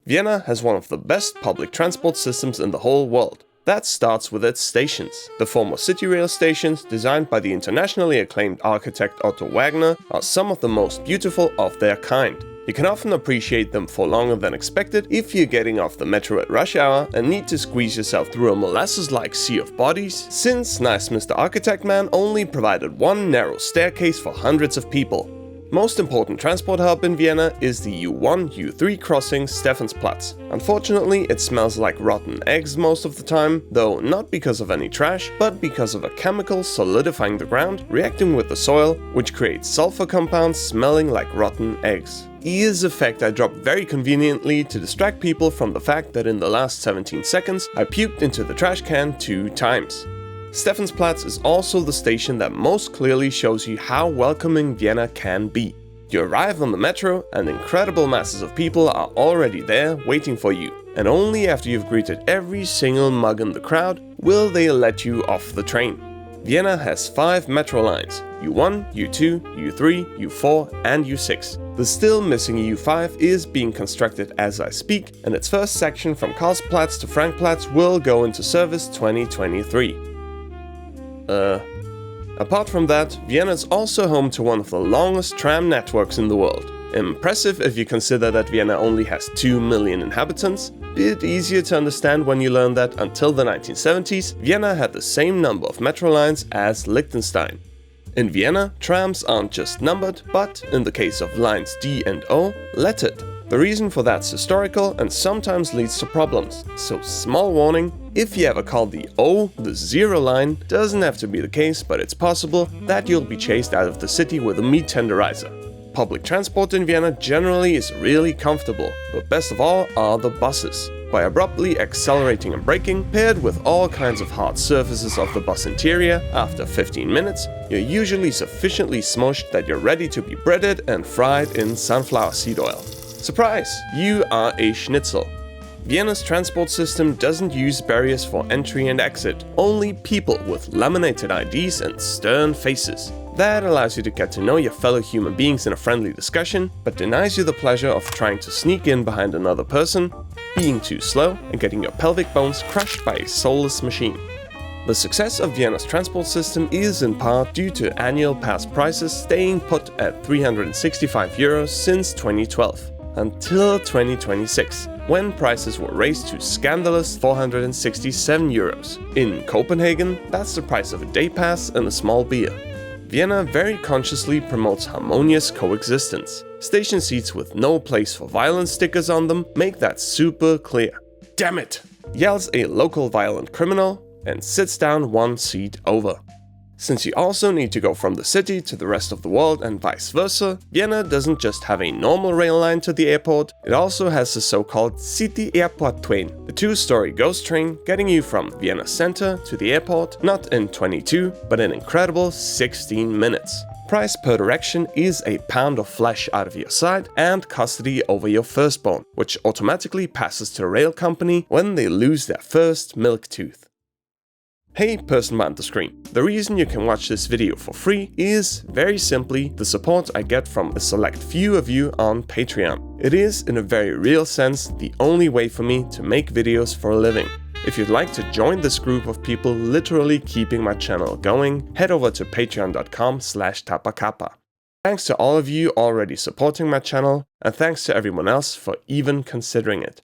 Vienna has one of the best public transport systems in the whole world. That starts with its stations. The former city rail stations, designed by the internationally acclaimed architect Otto Wagner, are some of the most beautiful of their kind. You can often appreciate them for longer than expected if you're getting off the metro at rush hour and need to squeeze yourself through a molasses-like sea of bodies, since nice Mr. Architect Man only provided one narrow staircase for hundreds of people. Most important transport hub in Vienna is the U1, U3 crossing Stephansplatz. Unfortunately, it smells like rotten eggs most of the time, though not because of any trash, but because of a chemical solidifying the ground, reacting with the soil, which creates sulfur compounds smelling like rotten eggs. Here's a fact I dropped very conveniently to distract people from the fact that in the last 17 seconds I puked into the trash can 2 times. Stephansplatz is also the station that most clearly shows you how welcoming Vienna can be. You arrive on the metro and incredible masses of people are already there waiting for you, and only after you've greeted every single mug in the crowd will they let you off the train. Vienna has 5 metro lines: U1, U2, U3, U4 and U6. The still missing U5 is being constructed as I speak, and its first section from Karlsplatz to Frankplatz will go into service 2023. Apart from that, Vienna is also home to one of the longest tram networks in the world. Impressive if you consider that Vienna only has 2 million inhabitants. Bit easier to understand when you learn that until the 1970s, Vienna had the same number of metro lines as Liechtenstein. In Vienna, trams aren't just numbered, but, in the case of lines D and O, lettered. The reason for that's historical and sometimes leads to problems, so small warning, if you ever call the O the zero line, doesn't have to be the case, but it's possible that you'll be chased out of the city with a meat tenderizer. Public transport in Vienna generally is really comfortable, but best of all are the buses. By abruptly accelerating and braking, paired with all kinds of hard surfaces of the bus interior, after 15 minutes, you're usually sufficiently smushed that you're ready to be breaded and fried in sunflower seed oil. Surprise! You are a schnitzel. Vienna's transport system doesn't use barriers for entry and exit, only people with laminated IDs and stern faces. That allows you to get to know your fellow human beings in a friendly discussion, but denies you the pleasure of trying to sneak in behind another person, being too slow, and getting your pelvic bones crushed by a soulless machine. The success of Vienna's transport system is in part due to annual pass prices staying put at 365 euros since 2012. Until 2026, when prices were raised to scandalous 467 euros. In Copenhagen, that's the price of a day pass and a small beer. Vienna very consciously promotes harmonious coexistence. Station seats with no place for violence stickers on them make that super clear. Damn it! Yells a local violent criminal and sits down 1 seat over. Since you also need to go from the city to the rest of the world and vice versa, Vienna doesn't just have a normal rail line to the airport, it also has the so-called City Airport train, the 2-story ghost train getting you from Vienna center to the airport, not in 22, but an incredible 16 minutes. Price per direction is a pound of flesh out of your side and custody over your firstborn, which automatically passes to a rail company when they lose their first milk tooth. Hey person behind the screen, the reason you can watch this video for free is, very simply, the support I get from a select few of you on Patreon. It is, in a very real sense, the only way for me to make videos for a living. If you'd like to join this group of people literally keeping my channel going, head over to patreon.com/tapakapa. Thanks to all of you already supporting my channel, and thanks to everyone else for even considering it.